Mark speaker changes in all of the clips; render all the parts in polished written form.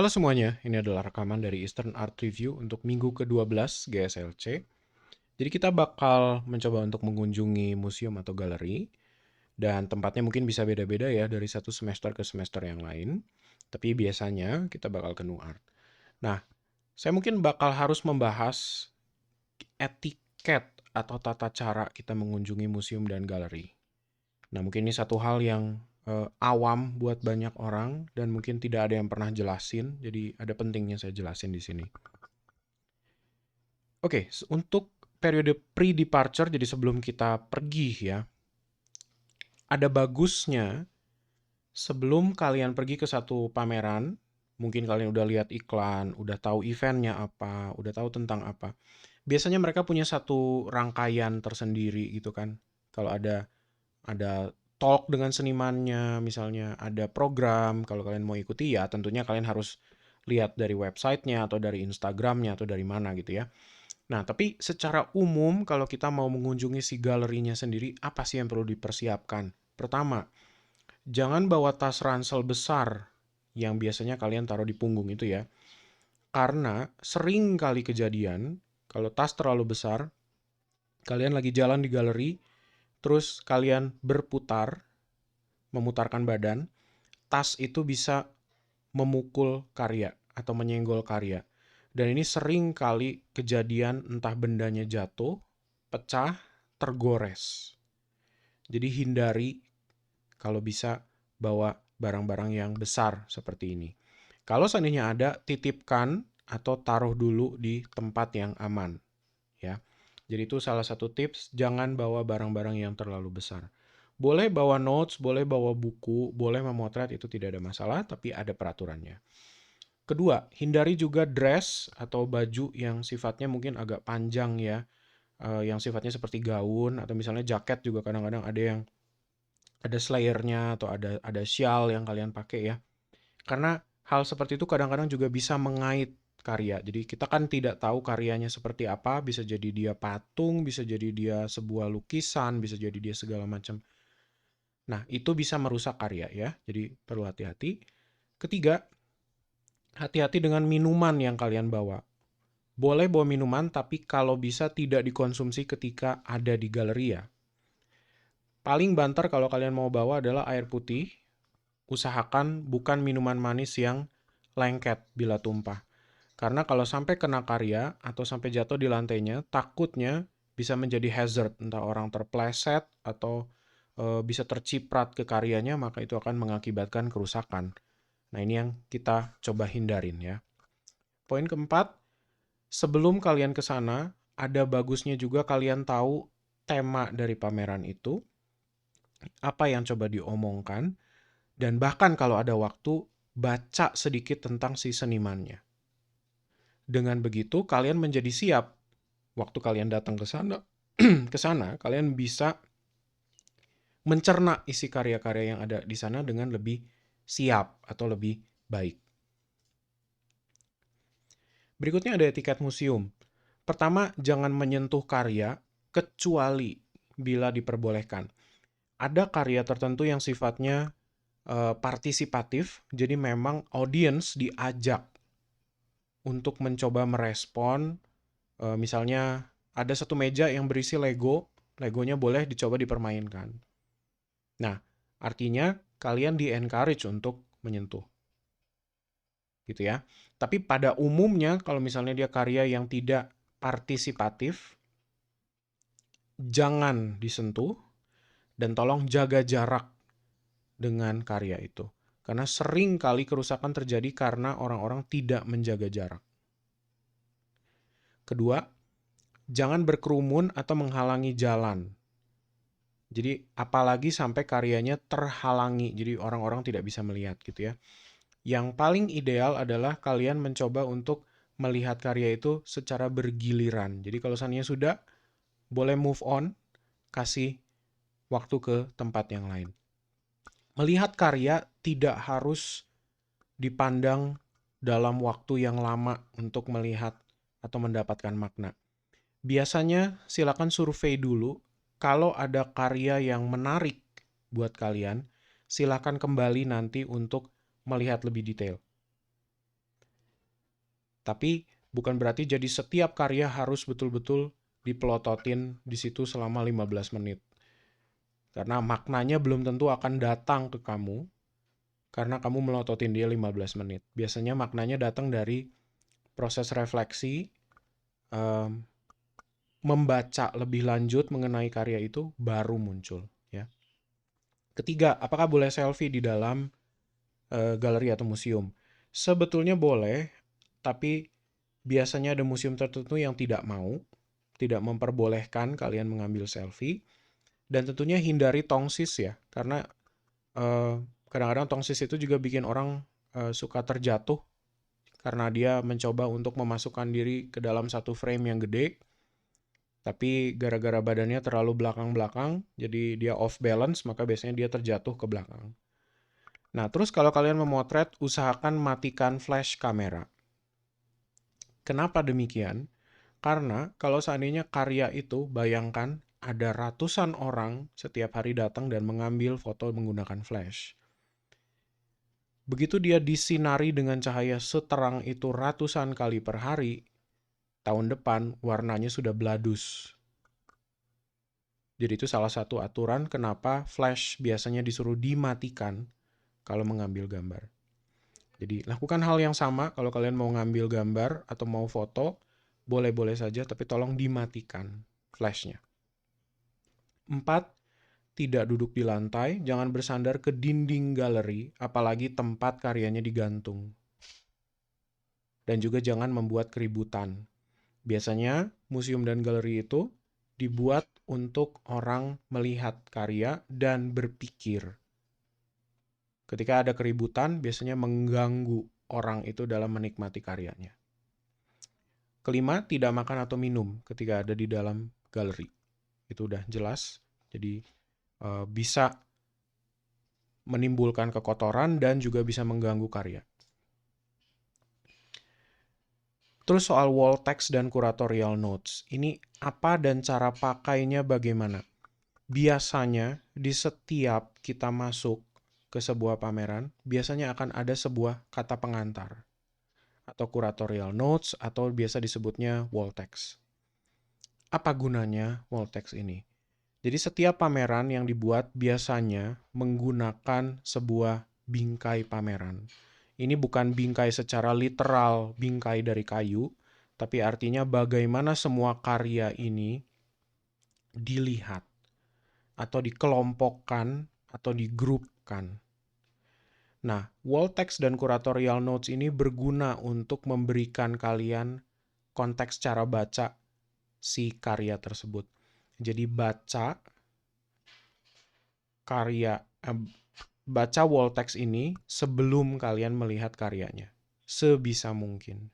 Speaker 1: Halo semuanya, ini adalah rekaman dari Eastern Art Review untuk minggu ke-12 GSLC. Jadi kita bakal mencoba untuk mengunjungi museum atau galeri, dan tempatnya mungkin bisa beda-beda ya dari satu semester ke semester yang lain. Tapi biasanya kita bakal ke Nuart. Nah, saya mungkin bakal harus membahas etiket atau tata cara kita mengunjungi museum dan galeri. Nah, mungkin ini satu hal yang awam buat banyak orang dan mungkin tidak ada yang pernah jelasin, jadi ada pentingnya saya jelasin di sini. Oke, untuk periode pre-departure, jadi sebelum kita pergi ya, ada bagusnya sebelum kalian pergi ke satu pameran, mungkin kalian udah lihat iklan, udah tahu eventnya apa, udah tahu tentang apa. Biasanya mereka punya satu rangkaian tersendiri gitu kan. Kalau ada talk dengan senimannya, misalnya ada program, kalau kalian mau ikuti ya tentunya kalian harus lihat dari websitenya atau dari Instagramnya atau dari mana gitu ya. Nah, tapi secara umum kalau kita mau mengunjungi si galerinya sendiri, apa sih yang perlu dipersiapkan? Pertama, jangan bawa tas ransel besar yang biasanya kalian taruh di punggung itu ya. Karena sering kali kejadian, kalau tas terlalu besar, kalian lagi jalan di galeri, terus kalian berputar, memutarkan badan, tas itu bisa memukul karya atau menyenggol karya. Dan ini sering kali kejadian entah bendanya jatuh, pecah, tergores. Jadi hindari kalau bisa bawa barang-barang yang besar seperti ini. Kalau seandainya ada, titipkan atau taruh dulu di tempat yang aman. Ya. Jadi itu salah satu tips, jangan bawa barang-barang yang terlalu besar. Boleh bawa notes, boleh bawa buku, boleh memotret, itu tidak ada masalah, tapi ada peraturannya. Kedua, hindari juga dress atau baju yang sifatnya mungkin agak panjang ya, yang sifatnya seperti gaun atau misalnya jaket juga kadang-kadang ada yang ada slayernya atau ada shawl yang kalian pakai ya. Karena hal seperti itu kadang-kadang juga bisa mengait karya. Jadi kita kan tidak tahu karyanya seperti apa, bisa jadi dia patung, bisa jadi dia sebuah lukisan, bisa jadi dia segala macam. Nah, itu bisa merusak karya ya. Jadi perlu hati-hati. Ketiga, hati-hati dengan minuman yang kalian bawa. Boleh bawa minuman, tapi kalau bisa tidak dikonsumsi ketika ada di galeri ya. Paling banter kalau kalian mau bawa adalah air putih. Usahakan bukan minuman manis yang lengket bila tumpah. Karena kalau sampai kena karya atau sampai jatuh di lantainya, takutnya bisa menjadi hazard. Entah orang terpleset atau bisa terciprat ke karyanya, maka itu akan mengakibatkan kerusakan. Nah, ini yang kita coba hindarin ya. Poin keempat, sebelum kalian ke sana, ada bagusnya juga kalian tahu tema dari pameran itu, apa yang coba diomongkan, dan bahkan kalau ada waktu, baca sedikit tentang si senimannya. Dengan begitu, kalian menjadi siap waktu kalian datang ke sana. Ke sana, kalian bisa mencerna isi karya-karya yang ada di sana dengan lebih siap atau lebih baik. Berikutnya ada etiket museum. Pertama, jangan menyentuh karya kecuali bila diperbolehkan. Ada karya tertentu yang sifatnya partisipatif, jadi memang audiens diajak untuk mencoba merespon. Misalnya ada satu meja yang berisi Lego, Legonya boleh dicoba dipermainkan. Nah, artinya kalian di-encourage untuk menyentuh. Gitu ya. Tapi pada umumnya kalau misalnya dia karya yang tidak partisipatif, jangan disentuh dan tolong jaga jarak dengan karya itu. Karena sering kali kerusakan terjadi karena orang-orang tidak menjaga jarak. Kedua, jangan berkerumun atau menghalangi jalan. Jadi apalagi sampai karyanya terhalangi, jadi orang-orang tidak bisa melihat gitu ya. Yang paling ideal adalah kalian mencoba untuk melihat karya itu secara bergiliran. Jadi kalau seandainya sudah, boleh move on, kasih waktu ke tempat yang lain. Melihat karya tidak harus dipandang dalam waktu yang lama untuk melihat atau mendapatkan makna. Biasanya silakan survei dulu. Kalau ada karya yang menarik buat kalian, silakan kembali nanti untuk melihat lebih detail. Tapi bukan berarti jadi setiap karya harus betul-betul dipelototin di situ selama 15 menit. Karena maknanya belum tentu akan datang ke kamu karena kamu melototin dia 15 menit. Biasanya maknanya datang dari proses refleksi, membaca lebih lanjut mengenai karya itu baru muncul, ya. Ketiga, apakah boleh selfie di dalam galeri atau museum? Sebetulnya boleh, tapi biasanya ada museum tertentu yang tidak mau, tidak memperbolehkan kalian mengambil selfie, dan tentunya hindari tongsis ya, karena kadang-kadang tongsis itu juga bikin orang suka terjatuh karena dia mencoba untuk memasukkan diri ke dalam satu frame yang gede, tapi gara-gara badannya terlalu belakang-belakang, jadi dia off balance, maka biasanya dia terjatuh ke belakang. Nah, terus kalau kalian memotret, usahakan matikan flash kamera. Kenapa demikian? Karena kalau seandainya karya itu, bayangkan ada ratusan orang setiap hari datang dan mengambil foto menggunakan flash. Begitu dia disinari dengan cahaya seterang itu ratusan kali per hari, tahun depan warnanya sudah bladus. Jadi itu salah satu aturan kenapa flash biasanya disuruh dimatikan kalau mengambil gambar. Jadi lakukan hal yang sama kalau kalian mau ngambil gambar atau mau foto, boleh-boleh saja, tapi tolong dimatikan flashnya. 4. Tidak duduk di lantai, jangan bersandar ke dinding galeri, apalagi tempat karyanya digantung. Dan juga jangan membuat keributan. Biasanya museum dan galeri itu dibuat untuk orang melihat karya dan berpikir. Ketika ada keributan, biasanya mengganggu orang itu dalam menikmati karyanya. Kelima, tidak makan atau minum ketika ada di dalam galeri. Itu udah jelas. Jadi bisa menimbulkan kekotoran dan juga bisa mengganggu karya. Terus soal wall text dan curatorial notes. Ini apa dan cara pakainya bagaimana? Biasanya di setiap kita masuk ke sebuah pameran, biasanya akan ada sebuah kata pengantar atau curatorial notes atau biasa disebutnya wall text. Apa gunanya wall text ini? Jadi setiap pameran yang dibuat biasanya menggunakan sebuah bingkai pameran. Ini bukan bingkai secara literal, bingkai dari kayu, tapi artinya bagaimana semua karya ini dilihat atau dikelompokkan atau digrupkan. Nah, wall text dan curatorial notes ini berguna untuk memberikan kalian konteks cara baca si karya tersebut. Jadi baca wall text ini sebelum kalian melihat karyanya, sebisa mungkin.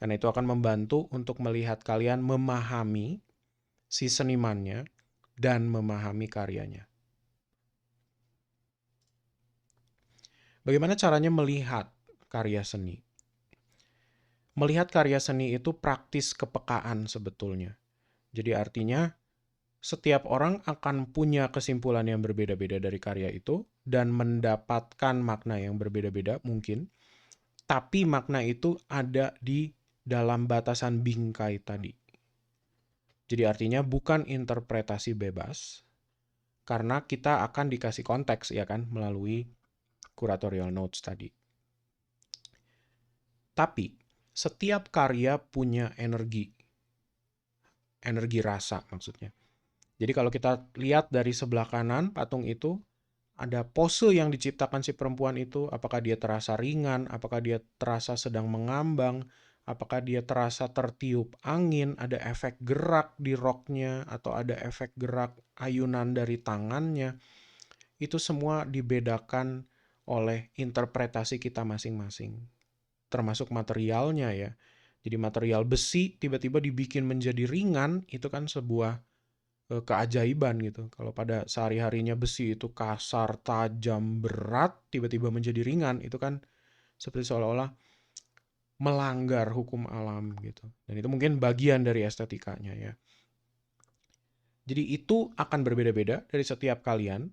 Speaker 1: Karena itu akan membantu untuk melihat kalian memahami si senimannya dan memahami karyanya. Bagaimana caranya melihat karya seni? Melihat karya seni itu praktis kepekaan sebetulnya. Jadi artinya setiap orang akan punya kesimpulan yang berbeda-beda dari karya itu dan mendapatkan makna yang berbeda-beda mungkin. Tapi makna itu ada di dalam batasan bingkai tadi. Jadi artinya bukan interpretasi bebas, karena kita akan dikasih konteks ya kan melalui curatorial notes tadi. Tapi setiap karya punya energi rasa maksudnya. Jadi kalau kita lihat dari sebelah kanan patung itu, ada pose yang diciptakan si perempuan itu, apakah dia terasa ringan, apakah dia terasa sedang mengambang, apakah dia terasa tertiup angin, ada efek gerak di roknya, atau ada efek gerak ayunan dari tangannya. Itu semua dibedakan oleh interpretasi kita masing-masing. Termasuk materialnya ya. Jadi material besi tiba-tiba dibikin menjadi ringan, itu kan sebuah keajaiban gitu. Kalau pada sehari-harinya besi itu kasar, tajam, berat, tiba-tiba menjadi ringan, itu kan seperti seolah-olah melanggar hukum alam gitu. Dan itu mungkin bagian dari estetikanya ya. Jadi itu akan berbeda-beda dari setiap kalian,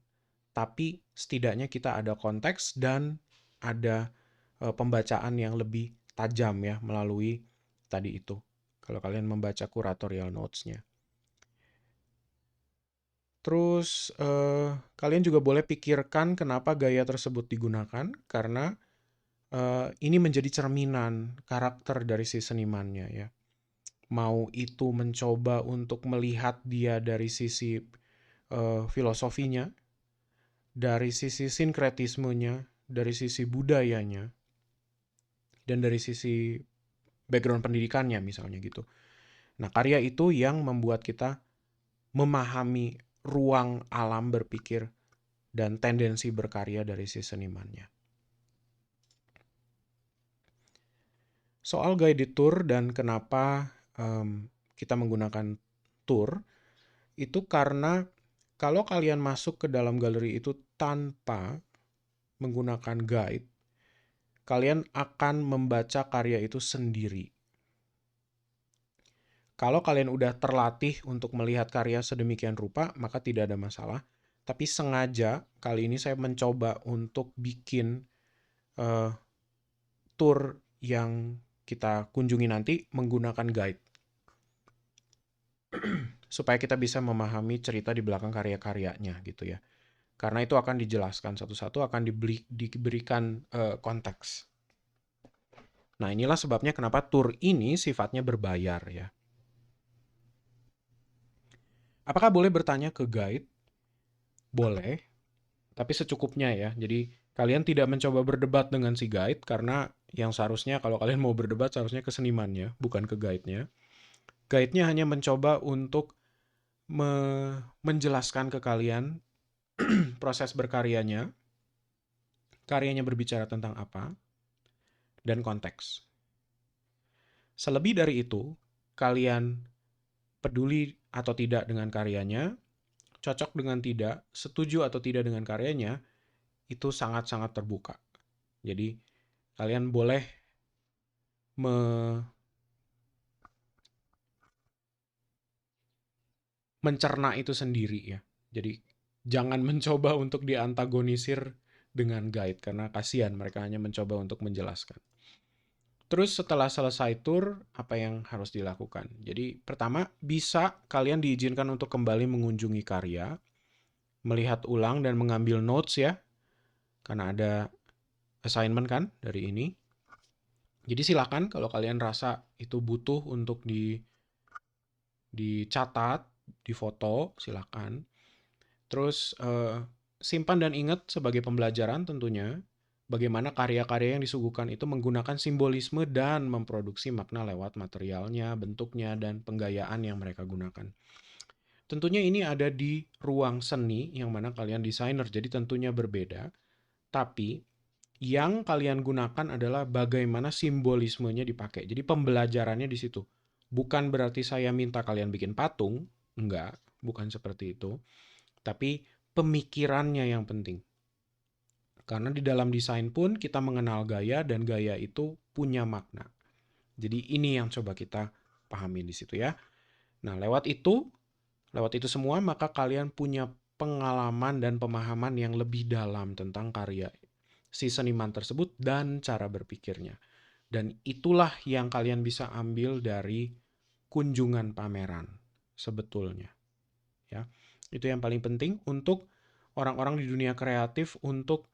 Speaker 1: tapi setidaknya kita ada konteks dan ada pembacaan yang lebih tajam ya melalui tadi itu. Kalau kalian membaca curatorial notes-nya. Terus kalian juga boleh pikirkan kenapa gaya tersebut digunakan, karena ini menjadi cerminan karakter dari si senimannya ya. Mau itu mencoba untuk melihat dia dari sisi filosofinya, dari sisi sinkretismenya, dari sisi budayanya, dan dari sisi background pendidikannya misalnya gitu. Nah, karya itu yang membuat kita memahami ruang alam berpikir dan tendensi berkarya dari si senimannya. Soal guided tour dan kenapa kita menggunakan tour, itu karena kalau kalian masuk ke dalam galeri itu tanpa menggunakan guide, kalian akan membaca karya itu sendiri. Kalau kalian udah terlatih untuk melihat karya sedemikian rupa, maka tidak ada masalah. Tapi sengaja kali ini saya mencoba untuk bikin tour yang kita kunjungi nanti menggunakan guide. Supaya kita bisa memahami cerita di belakang karya-karyanya gitu ya. Karena itu akan dijelaskan satu-satu, akan diberikan konteks. Nah, inilah sebabnya kenapa tour ini sifatnya berbayar ya. Apakah boleh bertanya ke guide? Boleh, tapi secukupnya ya. Jadi kalian tidak mencoba berdebat dengan si guide, karena yang seharusnya kalau kalian mau berdebat seharusnya ke senimannya, bukan ke guide-nya. Guide-nya hanya mencoba untuk menjelaskan ke kalian proses berkaryanya, karyanya berbicara tentang apa, dan konteks. Selebih dari itu, kalian peduli atau tidak dengan karyanya, cocok dengan tidak, setuju atau tidak dengan karyanya, itu sangat-sangat terbuka. Jadi, kalian boleh mencerna itu sendiri ya. Jadi, jangan mencoba untuk diantagonisir dengan guide, karena kasihan mereka hanya mencoba untuk menjelaskan. Terus setelah selesai tour, apa yang harus dilakukan? Jadi pertama, bisa kalian diizinkan untuk kembali mengunjungi karya, melihat ulang dan mengambil notes ya, karena ada assignment kan dari ini. Jadi silakan kalau kalian rasa itu butuh untuk dicatat, difoto, silakan. Terus simpan dan ingat sebagai pembelajaran tentunya, bagaimana karya-karya yang disuguhkan itu menggunakan simbolisme dan memproduksi makna lewat materialnya, bentuknya, dan penggayaan yang mereka gunakan. Tentunya ini ada di ruang seni yang mana kalian desainer, jadi tentunya berbeda. Tapi yang kalian gunakan adalah bagaimana simbolismenya dipakai. Jadi pembelajarannya di situ. Bukan berarti saya minta kalian bikin patung, enggak, bukan seperti itu. Tapi pemikirannya yang penting. Karena di dalam desain pun kita mengenal gaya, dan gaya itu punya makna. Jadi ini yang coba kita pahami di situ ya. Nah, lewat itu semua maka kalian punya pengalaman dan pemahaman yang lebih dalam tentang karya si seniman tersebut dan cara berpikirnya. Dan itulah yang kalian bisa ambil dari kunjungan pameran sebetulnya. Ya. Itu yang paling penting untuk orang-orang di dunia kreatif untuk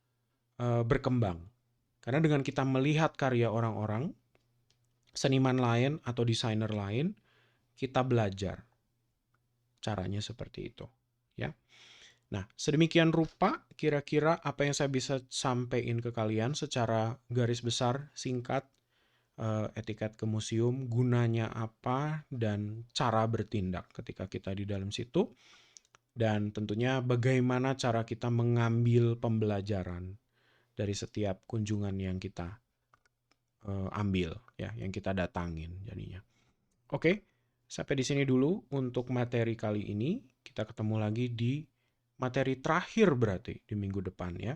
Speaker 1: berkembang. Karena dengan kita melihat karya orang-orang, seniman lain atau desainer lain, kita belajar caranya seperti itu, ya. Nah, sedemikian rupa kira-kira apa yang saya bisa sampaikan ke kalian secara garis besar, singkat, etiket ke museum, gunanya apa, dan cara bertindak ketika kita di dalam situ. Dan tentunya bagaimana cara kita mengambil pembelajaran dari setiap kunjungan yang kita ambil, ya, yang kita datangin jadinya. Oke, sampai di sini dulu untuk materi kali ini. Kita ketemu lagi di materi terakhir berarti di minggu depan ya.